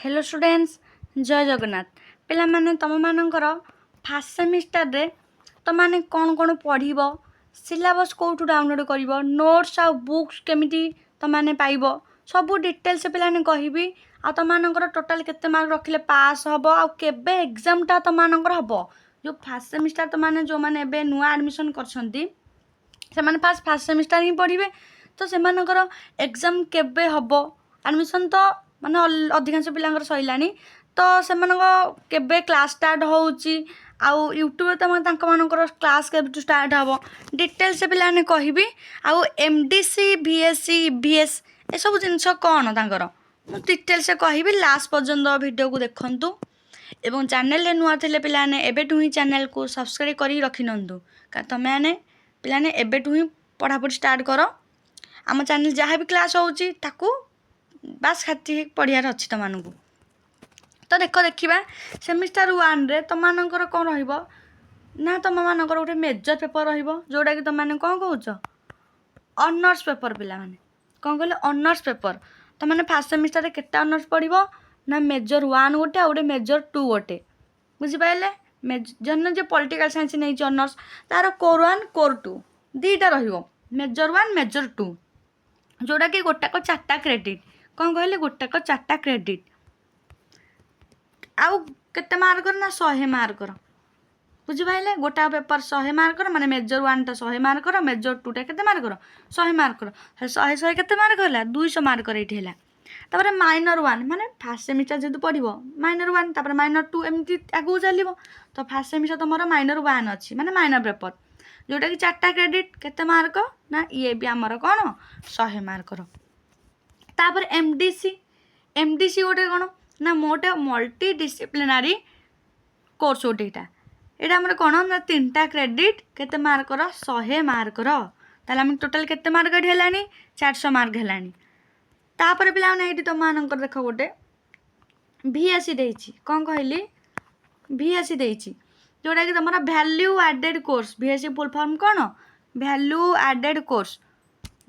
Hello students जय जगन्नाथ पिला माने तुम मानकर फास्ट सेमिस्टर रे तुम माने कौन कौन पढ़िब सिलेबस कोठू डाउनलोड कर नोट्स आ बुक्स केमिटी तुम माने पाइब सब डिटेल्स पिलाने कहबी आ तुम मानकर टोटल केते मार्क रखिले पास हबो आ केबे एग्जाम टा तुम मानकर हबो जो फास्ट सेमिस्टर तुम माने जो माने एबे नुआ एडमिशन करछंती से माने फास्ट सेमिस्टर ही पढ़िबे तो से मानकर एग्जाम केबे हबो एडमिशन तो माने अधिकांश पिलांकर सइलानी तो से केबे क्लास स्टार्ट होउची आउ यूट्यूब तो तांक मानकर क्लास केबे स्टार्ट हबो डिटेल्स से पिलाने कहबी आउ एमडीसी बीएससी बीएस ए सब जिंस कौन तांकर डिटेल्स से कहबी लास्ट पर्यंत वीडियो को देखंतु एवं चैनल नुआ थे पिलाने एबेठू ही चैनल को सब्सक्राइब करी रखि नंतु तमें पिलाने एबेठू ही पढ़ापढ़ी स्टार्ट कर आम चैनल जहाँ भी क्लास होउची ताकू बास खाती पढ़ियार अच्छी तुम मानू तो देखा सेमिस्टर 1 रे तुम मानकर कौन रहिबो ना तुम मानकर गोटे मेजर पेपर रहिबो जोटा कि तुम माने कौन कहउछ ऑनर्स पेपर पिला माने कौन कहले ऑनर्स पेपर तुम माने फास्ट सेमिस्टर रे केटा ऑनर्स पढ़िबो ना मेजर 1 गोटे आ गोटे मेजर 2 गोटे बुझी पाइले मेजर जो पॉलिटिकल साइंस नहीं ऑनर्स तार कोर 1 कोर 2 दीटा रहिबो मेजर 1 मेजर 2 जोटा कि गोटाक 4टा क्रेडिट कौन कहले गोटाक 4टा क्रेडिट आउ केते मार्क ना 100 मार्क बुझी पाइले गोटा पेपर 100 मार्क माने मेजर 1 टा 100 मार्क मेजर 2 टा केते मार्क 100 मार्क 100 केते मार्क होला 200 मार्क रेट हैला तापर माइनर 1 माने फास्ट सेमिस्टर जेतु पढ़िबो माइनर 1 तापर माइनर 2 एमती आगु चलिबो तो फास्ट सेमिस्टर तमरो माइनर 1 अछि माने माइनर पेपर जोटा कि 4टा क्रेडिट केते मार्क ना ये भी हमर कोन 100 मार्क तापर एमडीसी गोटे कौन ना मोटे मल्टी डिसिप्लिनारी कोर्स गोटेटा यहाँ आम कौन ना 3टा क्रेडिट केते मार्क 100 मार्क ताले आम टोटाल केते मार्क है 400 मार्क है तापर पिला ये तुम मानकर देख गोटे VSC देछि कौन कहली VSC देछि जोटा कि तुम value added course VSC full form कौन वैल्यू एडेड कोर्स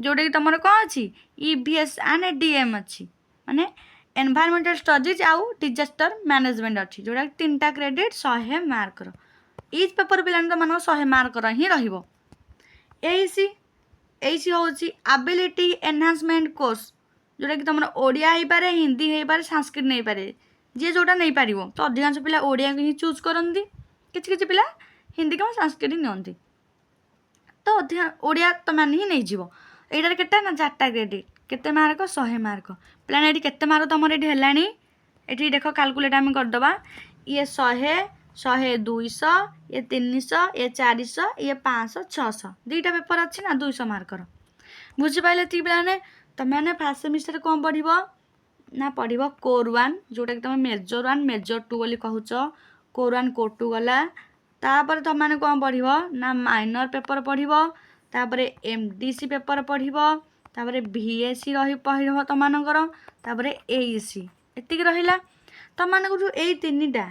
जोटा कि तुम कौन अच्छी EVS एंड DM अच्छी माने एनवायरमेंटल स्टडीज आउ डिजास्टर मैनेजमेंट अच्छी जोटा 3टा क्रेडिट 100 मार्क इच पेपर पिला तो मान 100 मार्क ही रहिबो एसी होची एबिलिटी एनहांसमेंट कोर्स जोटा कि तुम ओडिया हो पारे हिंदी हो पारे संस्कृत नहीं पारे जी जोटा नहीं पारिबो तो अधिकांश पिला ओडिया को ही चूज करंती किछि किछि पिला हिंदी को संस्कृत नियंती तो ओडिया तो माने ही नहीं जीवो एटार केटा ना 4टा क्रेडिट केते मार्क 100 मार्क प्लान एटी केते मार्क तुम एटी हेलानी एटी देखो कैलकुलेट आम करदबा ये 100 200 ये 300 ये 400 ये 500 600 2टा पेपर अच्छी ना 200 मार्कर बुझी पाइले ती प्लाने तमें फास्ट सेमिस्टर कौन पढ़िबो ना पढ़िबो कोर 1 जोटा कि तुम मेजर 1 मेजर 2 बोली कहूच कोर 1 कोर 2 गला तापर तुम माने कौन पढ़िबो ना माइनर पेपर पढ़िबो तापर एमडीसी पेपर पढ़िबो तापर VSC रही पढ़िबो तुम मानकर तापर AEC एतिक रहिला तुम मानकर जो एई 3टा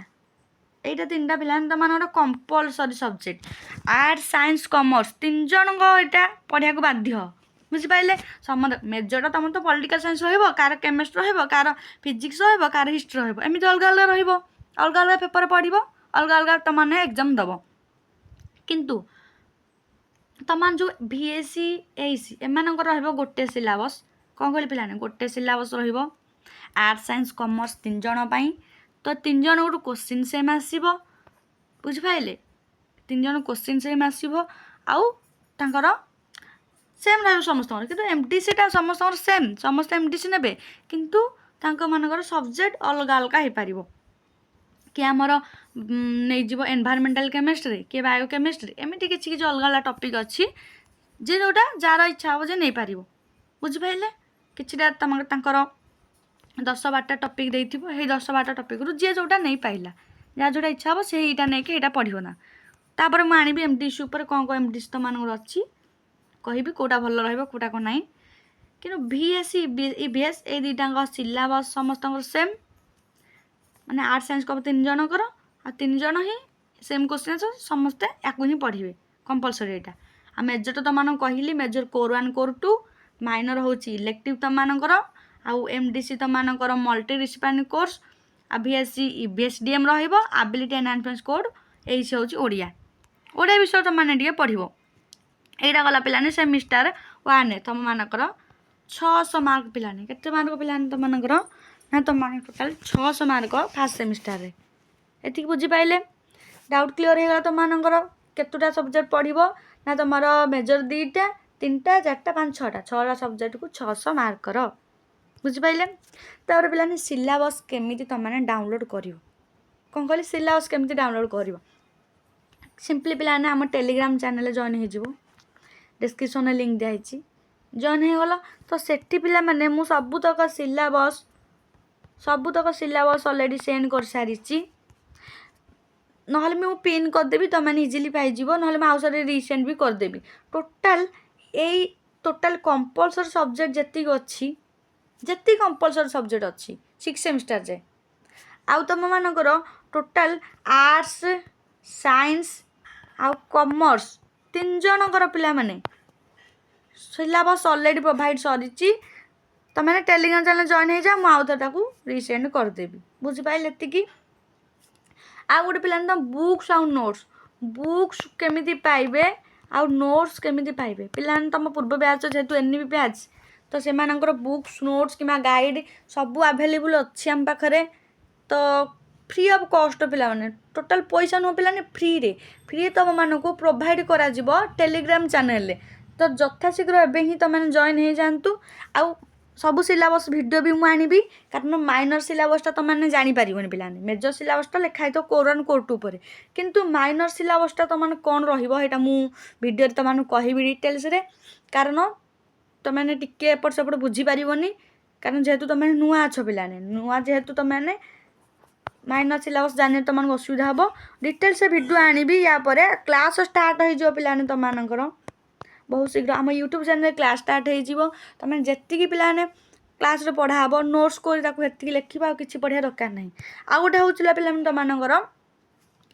एटा 3टा पिला तुम मानकर compulsory subject arts science commerce 3 जन को एटा पढ़िया को बाध्य बुझी पाइले समझ मेजर तुम तो पॉलिटिकल साइंस रहिबो कार केमिस्ट्री रहिबो कार फिजिक्स रहिबो कार हिस्ट्री रहिबो एमिति अलग अलग रहिबो अलग अलग पेपर पढ़िबो अलग अलग तुम माने एग्जाम दबो किंतु तमान जो VSC AEC एमानकर रहिबो गोटे सिलेबस कौन कहले पिलाने गोटे सिलेबस रहिबो आर्ट्स साइंस कॉमर्स 3 जन पई तो 3 जन गोटे क्वेश्चन सेम आसीबो बुझ पाइले 3 जन क्वेश्चन सेम आसीबो आउ तांकर सेम रहिबो समस्त किंतु एमडीसी टा समस्त सेम समस्त एमडीसी नेबे किंतु तांको मानकर सब्जेक्ट अलग अलग हे पारिबो कि आमर नहीं जीव एनवायरमेंटल केमिस्ट्री कि बायो केमिस्ट्री एमती किसी किसी अलग अलग टॉपिक अच्छी जे जोटा जार इच्छा हम जे नहीं पार बुझिपारे किछिटा तुम तांकर 10-12टा टॉपिक देइथिबो हे 10-12टा टॉपिक रु जे जोटा नहीं पाइला जहाँ जोटा इच्छा हम से एटा नहीं कि एटा पढ़िबो ना तापर मु आनिबी एमडीसी ऊपर कौन कौन एमडीसी तो मानकर अच्छी कहबी कोटा भल रहइबो कोटा को नहीं कि VSC EVS ए दुईटा सिलेबस समस्त सेम माने आर्ट्स साइंस को 3 जनकर आ 3 जन ही सेम क्वेश्चन समस्ते याकू ही पढ़िबे कंपलसरी एटा आ मेजर तो तुम कहली मेजर कोर 1 कोर 2 माइनर होची इलेक्टिव तुम मानकर आउ एमडीसी तुम मानकर multi disciplinary course VSC VSDM रहिबो एबिलिटी एनहांसमेंट कोड एई से होची ओडिया विषय तुमने टिके पढ़िबो एटा गला पिलाने सेमिस्टर 1 तुम मानकर 600 मार्क पिलाने केते मार्क पिलाने तुम मानकर ना तुम मान टोटल 600 मार्क फर्स्ट सेमिस्टर रे एतिक बुझी पाइले डाउट क्लियर हे गला तुम मानकर केतुटा सब्जेक्ट पढ़िबो ना तुमरो मेजर 2टा 3टा 4टा 5 6टा 6टा सब्जेक्ट को 600 मार्क करो बुझी पाइले तापर पिलाने सिलेबस केमिति तुम माने डाउनलोड करियो कोन कहली सिलेबस केमिति डाउनलोड करियो सिंपली पिलाने हम टेलीग्राम चैनल जॉइन हो जिवो डिस्क्रिप्शन लिंक दिखाई जॉइन हो गला तो सेठी पिला माने मु सबुतक सिलेबस ऑलरेडी सेंड कर सारी ना मु पिन करदेवी तुम मैंने इजिली पाइज ना आउ सारे रिसेंड भी करदेवी टोटाल कंपलसरी सब्जेक्ट जी कंपलसरी सब्जेक्ट अच्छी 6 सेमिस्टर जे आउ तुम मानकर टोटाल आर्ट्स साइंस आउ कॉमर्स 3 जनकर पिला माने सिलेबस ऑलरेडी प्रोवाइड सरी तुम मैंने टेलीग्राम चैनल जॉइन हो जा मुझे रिसेंड करदेवी बुझिपारे एतिकी आ गोटे पिला तुम बुक्स आउ बुक्स केमिति पाइबे आउ नोट्स केमिति पाइबे पिला तुम पूर्व बैच जेहेतु एनईबी बैच तो से बुक्स नोट्स कि गाइड सब अवेलेबल अच्छी आम पाखे तो फ्री ऑफ कॉस्ट पिला माने टोटाल पैसा नुह पिलाने फ्री तुम मानक प्रोवाइड करा टेलीग्राम चैनल तो यथाशीघ्र एवं ही तुम जॉइन हो जातु आउ सब सिलेबस वीडियो भी मुझे आनी कारण माइनर सिलेबसटा तुम मैंने जापर पिलाने मेजर सिलेबसटा लिखाई तो कोरन कोर्ट उपर किंतु माइनर सिलेबसटा तुम कौन रहा वीडियो तुम कहि डिटेल्स रे कारण तुम मैंने टिके एपट सेपट बुझीपार कारण जेहेतु तुम नुआ अच्छ पिलाने नुआ जेहेतु तुम मैंने माइनर सिलेबस जाने तुमको असुविधा हम डिटेल्स वीडियो आनी या क्लास स्टार्ट हो पिलाने तुम मानकर बहुत शीघ्र आम यूट्यूब चैनल क्लास स्टार्ट हो तुम जी पिलाने क्लास रे पढ़ा हम नोट्स को लिखा कि पढ़ा दरकार नहीं आउ गोटे हूँ पिलाने तुम मानकर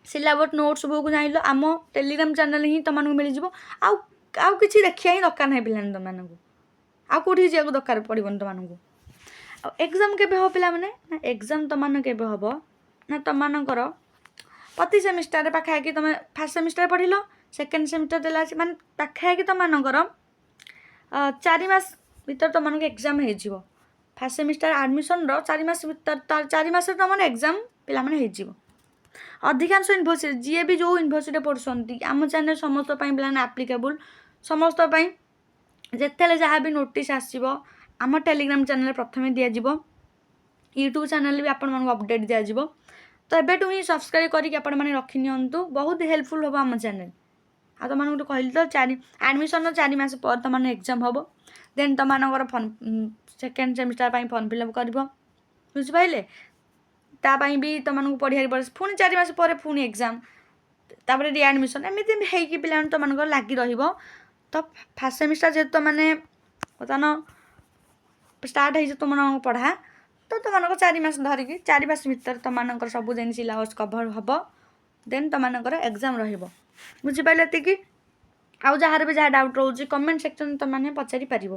सिलेबस नोट्स बुक जान आम टेलीग्राम चैनल ही तुमको मिल जाए आउ कि देखा ही दरकार नहीं पिलाने तुमको आउ कौटी जाक दरकार पड़न तुमको एग्जाम के पिला ना एग्जाम तुम के हम ना तुमकर प्रति सेमिस्टर पाखापाखि तुम फर्स्ट सेमिस्टर पढ़ल सेकेंड सेमिस्टर देला माने पाखापाखि तुमकर 4 मास भीतर तुमको एग्जाम हो फर्स्ट सेमिस्टर एडमिशन 4 मास भीतर 4 मास तुम एग्जाम पिला माने हो अधिकांश यूनिवर्सिटी जी भी जो यूनिवर्सिटी पढ़ुंट आम चैनल समस्त पिलाने आप्लिकेबल समस्त जिते जहाँ भी नोटिस आसो आम टेलीग्राम चैनल प्रथम दिज्व यूट्यूब चैनल भी आपण अपडेट दिज्व तो एबेठू ही सब्सक्राइब करके आपण मैंने रखी नियंतु बहुत हेल्पफुल हम आम चैनल आ तुम मानक कहली तो 4 एडमिशन 4 मास पर तुम एग्जाम हम देन तुम सेकेंड सेमिस्टर फॉर्म फिलअप कर बुझिपारे तापाई भी तुमको पढ़ाई पड़े पुणी 4 मास पर पुणी एग्जाम तापर रिएडमिशन एमती होगी पिला तुमको लगी तो फर्स्ट सेमिस्टर जेहेतु मैंने बर्तमान स्टार्ट हो तुम पढ़ा तो तुमको 4 मास धरिकी 4 मास भीतर तुमको सब जिन सिलेबस कभर हम देन तुमको एग्जाम रुझिपारे ये आउ जार भी जहाँ डाउट रोचे कमेंट सेक्शन तुमने पचारि पार।